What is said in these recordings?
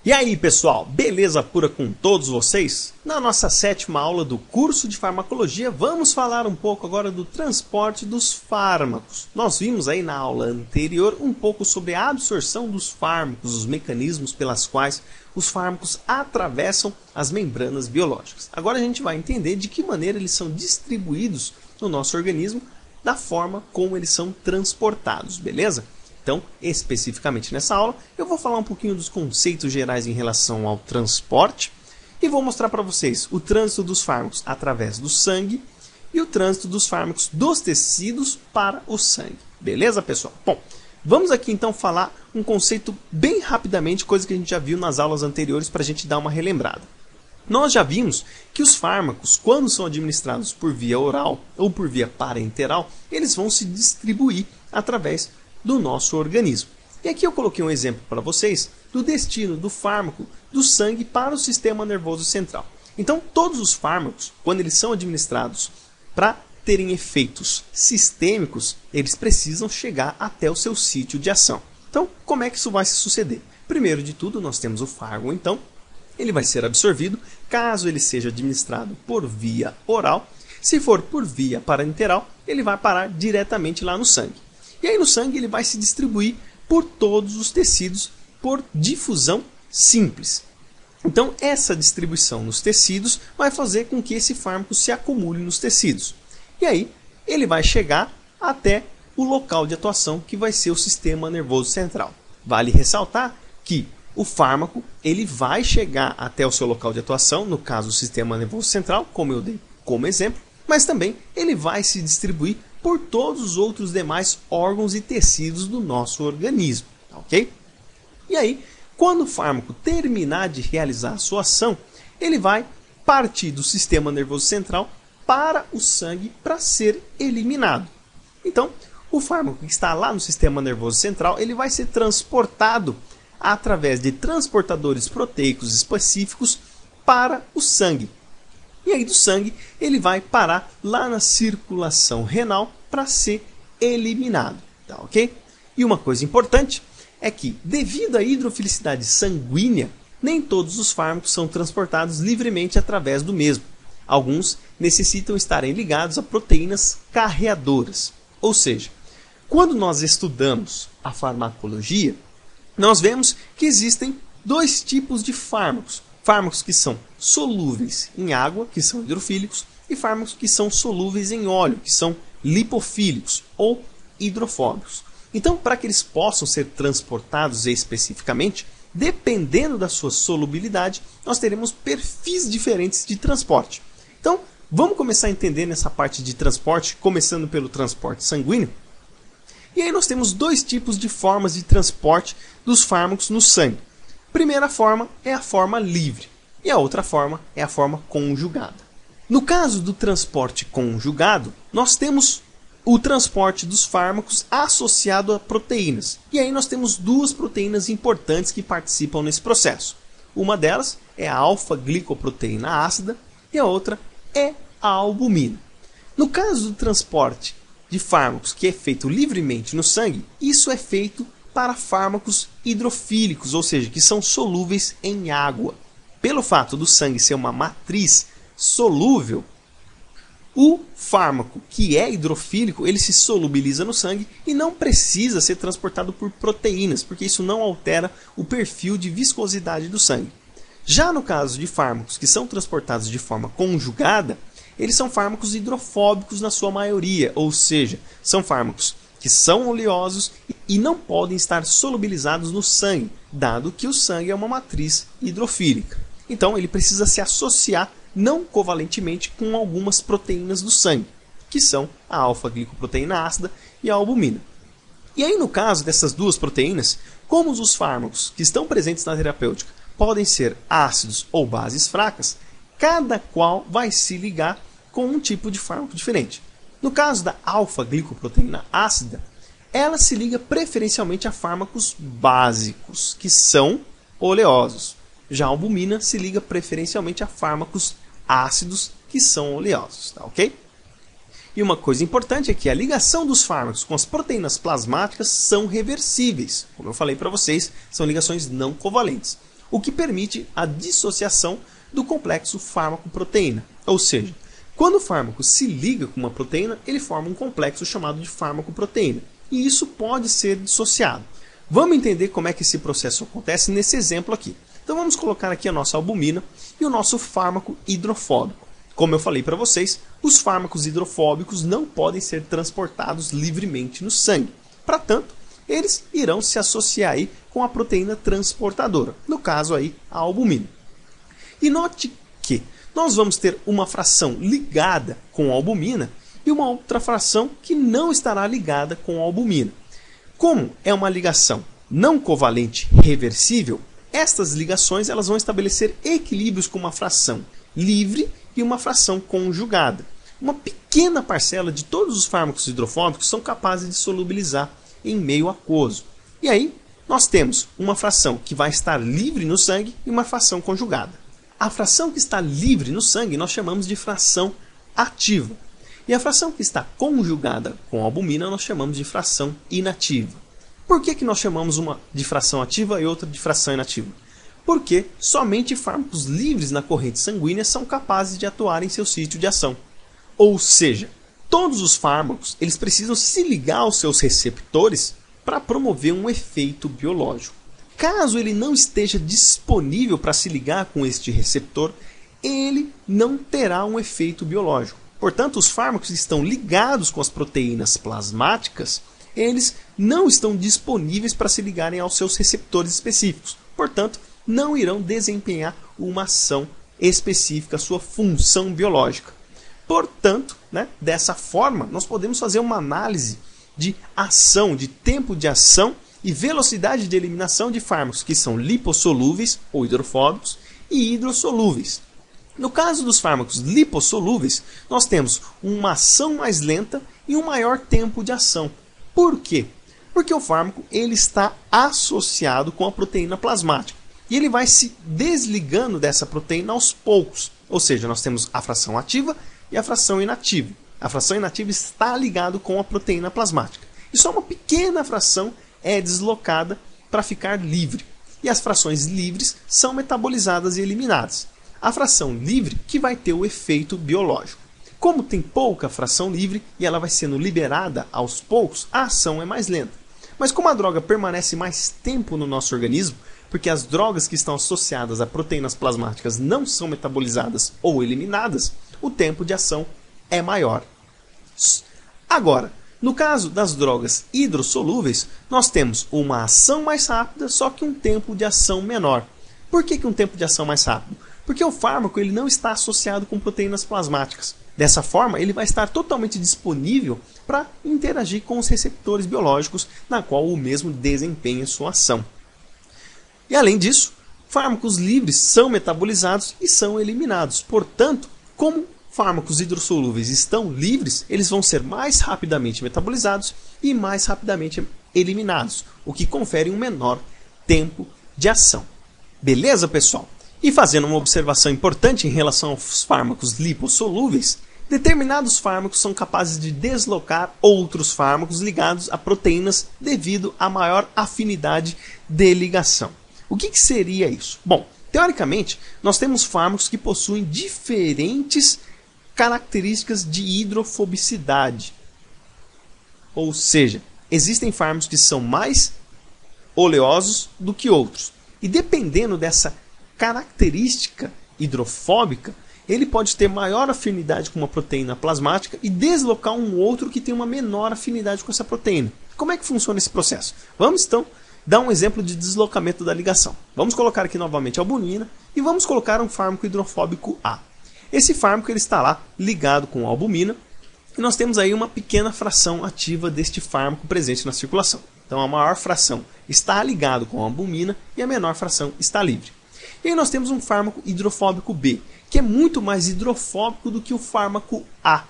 E aí pessoal, beleza pura com todos vocês? Na nossa sétima aula do curso de farmacologia, vamos falar um pouco agora do transporte dos fármacos. Nós vimos aí na aula anterior um pouco sobre a absorção dos fármacos, os mecanismos pelas quais os fármacos atravessam as membranas biológicas. Agora a gente vai entender de que maneira eles são distribuídos no nosso organismo, da forma como eles são transportados, beleza? Então, especificamente nessa aula, eu vou falar um pouquinho dos conceitos gerais em relação ao transporte e vou mostrar para vocês o trânsito dos fármacos através do sangue e o trânsito dos fármacos dos tecidos para o sangue. Beleza, pessoal? Bom, vamos aqui então falar um conceito bem rapidamente, coisa que a gente já viu nas aulas anteriores para a gente dar uma relembrada. Nós já vimos que os fármacos, quando são administrados por via oral ou por via parenteral, eles vão se distribuir através do nosso organismo. E aqui eu coloquei um exemplo para vocês do destino do fármaco do sangue para o sistema nervoso central. Então, todos os fármacos, quando eles são administrados para terem efeitos sistêmicos, eles precisam chegar até o seu sítio de ação. Então, como é que isso vai se suceder? Primeiro de tudo, nós temos o fármaco, então, ele vai ser absorvido, caso ele seja administrado por via oral. Se for por via parenteral, ele vai parar diretamente lá no sangue. E aí no sangue ele vai se distribuir por todos os tecidos por difusão simples. Então essa distribuição nos tecidos vai fazer com que esse fármaco se acumule nos tecidos. E aí ele vai chegar até o local de atuação, que vai ser o sistema nervoso central. Vale ressaltar que o fármaco ele vai chegar até o seu local de atuação, no caso o sistema nervoso central, como eu dei como exemplo, mas também ele vai se distribuir por todos os outros demais órgãos e tecidos do nosso organismo, ok? E aí, quando o fármaco terminar de realizar a sua ação, ele vai partir do sistema nervoso central para o sangue para ser eliminado. Então, o fármaco que está lá no sistema nervoso central, ele vai ser transportado através de transportadores proteicos específicos para o sangue. E aí do sangue ele vai parar lá na circulação renal para ser eliminado, tá ok? E uma coisa importante é que, devido à hidrofilicidade sanguínea, nem todos os fármacos são transportados livremente através do mesmo. Alguns necessitam estarem ligados a proteínas carreadoras. Ou seja, quando nós estudamos a farmacologia, nós vemos que existem dois tipos de fármacos. Fármacos que são solúveis em água, que são hidrofílicos, e fármacos que são solúveis em óleo, que são lipofílicos ou hidrofóbicos. Então, para que eles possam ser transportados especificamente, dependendo da sua solubilidade, nós teremos perfis diferentes de transporte. Então, vamos começar a entender nessa parte de transporte, começando pelo transporte sanguíneo. E aí nós temos dois tipos de formas de transporte dos fármacos no sangue. Primeira forma é a forma livre e a outra forma é a forma conjugada. No caso do transporte conjugado, nós temos o transporte dos fármacos associado a proteínas. E aí nós temos duas proteínas importantes que participam nesse processo. Uma delas é a alfa-glicoproteína ácida e a outra é a albumina. No caso do transporte de fármacos que é feito livremente no sangue, isso é feito para fármacos hidrofílicos, ou seja, que são solúveis em água. Pelo fato do sangue ser uma matriz solúvel, o fármaco que é hidrofílico, ele se solubiliza no sangue e não precisa ser transportado por proteínas, porque isso não altera o perfil de viscosidade do sangue. Já no caso de fármacos que são transportados de forma conjugada, eles são fármacos hidrofóbicos na sua maioria, ou seja, são fármacos que são oleosos e não podem estar solubilizados no sangue, dado que o sangue é uma matriz hidrofílica. Então ele precisa se associar não covalentemente com algumas proteínas do sangue, que são a alfa-glicoproteína ácida e a albumina. E aí no caso dessas duas proteínas, como os fármacos que estão presentes na terapêutica podem ser ácidos ou bases fracas, cada qual vai se ligar com um tipo de fármaco diferente. No caso da alfa-glicoproteína ácida, ela se liga preferencialmente a fármacos básicos, que são oleosos. Já a albumina se liga preferencialmente a fármacos ácidos, que são oleosos, tá ok? E uma coisa importante é que a ligação dos fármacos com as proteínas plasmáticas são reversíveis. Como eu falei para vocês, são ligações não covalentes. o que permite a dissociação do complexo fármaco-proteína. Ou seja, quando o fármaco se liga com uma proteína, ele forma um complexo chamado de fármaco-proteína. E isso pode ser dissociado. Vamos entender como é que esse processo acontece nesse exemplo aqui. Então vamos colocar aqui a nossa albumina e o nosso fármaco hidrofóbico. Como eu falei para vocês, os fármacos hidrofóbicos não podem ser transportados livremente no sangue. Para tanto, eles irão se associar aí com a proteína transportadora, no caso aí a albumina. E note que nós vamos ter uma fração ligada com a albumina e uma outra fração que não estará ligada com a albumina. Como é uma ligação não covalente reversível, estas ligações elas vão estabelecer equilíbrios com uma fração livre e uma fração conjugada. Uma pequena parcela de todos os fármacos hidrofóbicos são capazes de solubilizar em meio aquoso. E aí nós temos uma fração que vai estar livre no sangue e uma fração conjugada. A fração que está livre no sangue nós chamamos de fração ativa. E a fração que está conjugada com a albumina nós chamamos de fração inativa. Por que nós chamamos uma de fração ativa e outra de fração inativa? Porque somente fármacos livres na corrente sanguínea são capazes de atuar em seu sítio de ação. Ou seja, todos os fármacos eles precisam se ligar aos seus receptores para promover um efeito biológico. Caso ele não esteja disponível para se ligar com este receptor, ele não terá um efeito biológico. Portanto, os fármacos que estão ligados com as proteínas plasmáticas, eles não estão disponíveis para se ligarem aos seus receptores específicos. Portanto, não irão desempenhar uma ação específica, sua função biológica. Portanto, dessa forma, nós podemos fazer uma análise de ação, de tempo de ação e velocidade de eliminação de fármacos que são lipossolúveis ou hidrofóbicos e hidrossolúveis. No caso dos fármacos lipossolúveis, nós temos uma ação mais lenta e um maior tempo de ação. Por quê? Porque o fármaco ele está associado com a proteína plasmática. E ele vai se desligando dessa proteína aos poucos. Ou seja, nós temos a fração ativa e a fração inativa. A fração inativa está ligada com a proteína plasmática. E só uma pequena fração é deslocada para ficar livre. E as frações livres são metabolizadas e eliminadas. A fração livre que vai ter o efeito biológico. Como tem pouca fração livre e ela vai sendo liberada aos poucos, a ação é mais lenta. Mas como a droga permanece mais tempo no nosso organismo, porque as drogas que estão associadas a proteínas plasmáticas não são metabolizadas ou eliminadas, o tempo de ação é maior. Agora, no caso das drogas hidrossolúveis, nós temos uma ação mais rápida, só que um tempo de ação menor. Por que um tempo de ação mais rápido? Porque o fármaco ele não está associado com proteínas plasmáticas. Dessa forma, ele vai estar totalmente disponível para interagir com os receptores biológicos, na qual o mesmo desempenha sua ação. E além disso, fármacos livres são metabolizados e são eliminados. Portanto, como fármacos hidrossolúveis estão livres, eles vão ser mais rapidamente metabolizados e mais rapidamente eliminados, o que confere um menor tempo de ação. Beleza, pessoal? E fazendo uma observação importante em relação aos fármacos lipossolúveis, determinados fármacos são capazes de deslocar outros fármacos ligados a proteínas devido à maior afinidade de ligação. O que seria isso? Bom, teoricamente, nós temos fármacos que possuem diferentes características de hidrofobicidade. Ou seja, existem fármacos que são mais oleosos do que outros. E dependendo dessa característica hidrofóbica, ele pode ter maior afinidade com uma proteína plasmática e deslocar um outro que tem uma menor afinidade com essa proteína. Como é que funciona esse processo? Vamos então dar um exemplo de deslocamento da ligação. Vamos colocar aqui novamente a albumina e vamos colocar um fármaco hidrofóbico A. Esse fármaco ele está lá ligado com a albumina e nós temos aí uma pequena fração ativa deste fármaco presente na circulação. Então a maior fração está ligado com a albumina e a menor fração está livre. E aí nós temos um fármaco hidrofóbico B, que é muito mais hidrofóbico do que o fármaco A.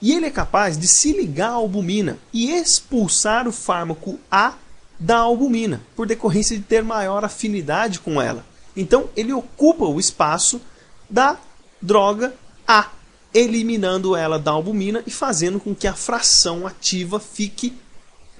E ele é capaz de se ligar à albumina e expulsar o fármaco A da albumina, por decorrência de ter maior afinidade com ela. Então ele ocupa o espaço da droga A, eliminando ela da albumina e fazendo com que a fração ativa fique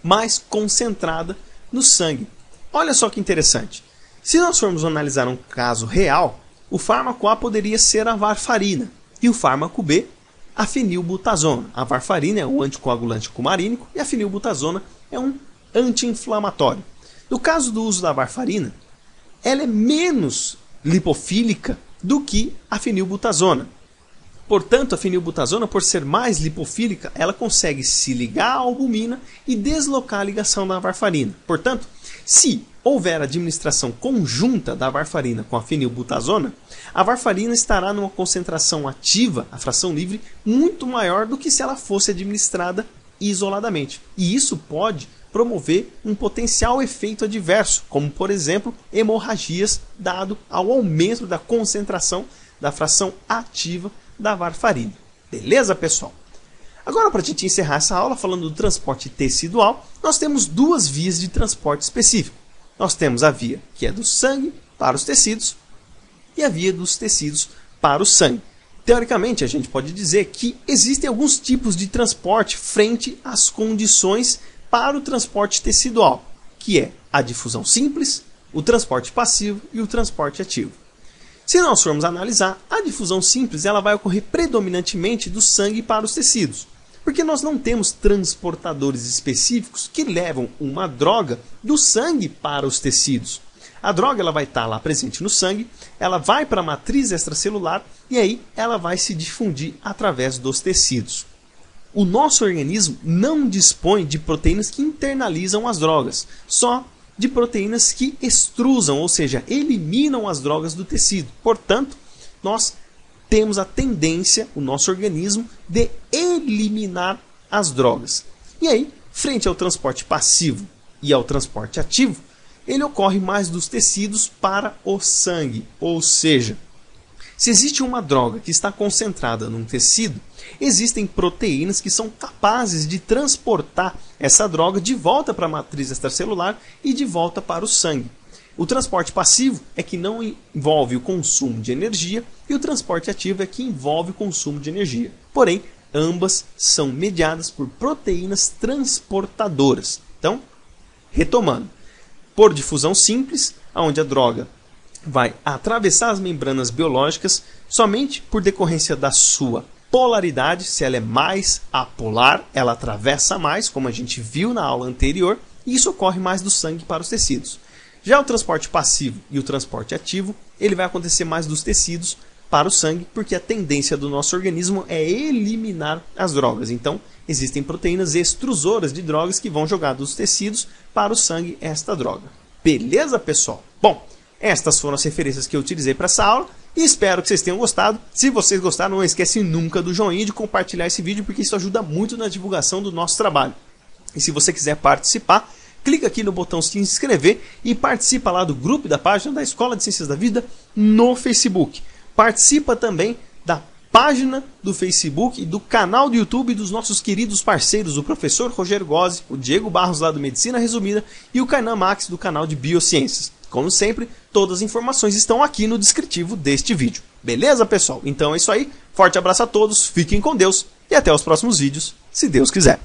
mais concentrada no sangue. Olha só que interessante. Se nós formos analisar um caso real, o fármaco A poderia ser a varfarina e o fármaco B a fenilbutazona. A varfarina é um anticoagulante cumarínico e a fenilbutazona é um anti-inflamatório. No caso do uso da varfarina, ela é menos lipofílica do que a fenilbutazona. Portanto, a fenilbutazona, por ser mais lipofílica, ela consegue se ligar à albumina e deslocar a ligação da varfarina. Portanto, se houver administração conjunta da varfarina com a fenilbutazona, a varfarina estará numa concentração ativa, a fração livre, muito maior do que se ela fosse administrada isoladamente. E isso pode promover um potencial efeito adverso, como, por exemplo, hemorragias, dado ao aumento da concentração da fração ativa da varfarina. Beleza, pessoal? Agora, para a gente encerrar essa aula falando do transporte tecidual, nós temos duas vias de transporte específico. Nós temos a via que é do sangue para os tecidos e a via dos tecidos para o sangue. Teoricamente, a gente pode dizer que existem alguns tipos de transporte frente às condições para o transporte tecidual, que é a difusão simples, o transporte passivo e o transporte ativo. Se nós formos analisar, a difusão simples ela vai ocorrer predominantemente do sangue para os tecidos, porque nós não temos transportadores específicos que levam uma droga do sangue para os tecidos. A droga ela vai estar lá presente no sangue, ela vai para a matriz extracelular e aí ela vai se difundir através dos tecidos. O nosso organismo não dispõe de proteínas que internalizam as drogas, só de proteínas que extrusam, ou seja, eliminam as drogas do tecido. Portanto, nós temos a tendência, o nosso organismo, de eliminar as drogas. E aí, frente ao transporte passivo e ao transporte ativo, ele ocorre mais dos tecidos para o sangue. Ou seja, se existe uma droga que está concentrada num tecido, existem proteínas que são capazes de transportar essa droga de volta para a matriz extracelular e de volta para o sangue. O transporte passivo é que não envolve o consumo de energia e o transporte ativo é que envolve o consumo de energia. Porém, ambas são mediadas por proteínas transportadoras. Então, retomando, por difusão simples, onde a droga vai atravessar as membranas biológicas somente por decorrência da sua polaridade. Se ela é mais apolar, ela atravessa mais, como a gente viu na aula anterior, e isso ocorre mais do sangue para os tecidos. Já o transporte passivo e o transporte ativo, ele vai acontecer mais dos tecidos para o sangue, porque a tendência do nosso organismo é eliminar as drogas. Então, existem proteínas extrusoras de drogas que vão jogar dos tecidos para o sangue esta droga. Beleza, pessoal? Bom, estas foram as referências que eu utilizei para essa aula e espero que vocês tenham gostado. Se vocês gostaram, não esquece nunca do joinha e de compartilhar esse vídeo, porque isso ajuda muito na divulgação do nosso trabalho. E se você quiser participar, clica aqui no botão se inscrever e participa lá do grupo da página da Escola de Ciências da Vida no Facebook. Participa também da página do Facebook e do canal do YouTube dos nossos queridos parceiros, o professor Rogério Gozzi, o Diego Barros lá do Medicina Resumida e o Kainan Max do canal de Biociências. Como sempre, todas as informações estão aqui no descritivo deste vídeo. Beleza, pessoal? Então é isso aí. Forte abraço a todos, fiquem com Deus e até os próximos vídeos, se Deus quiser.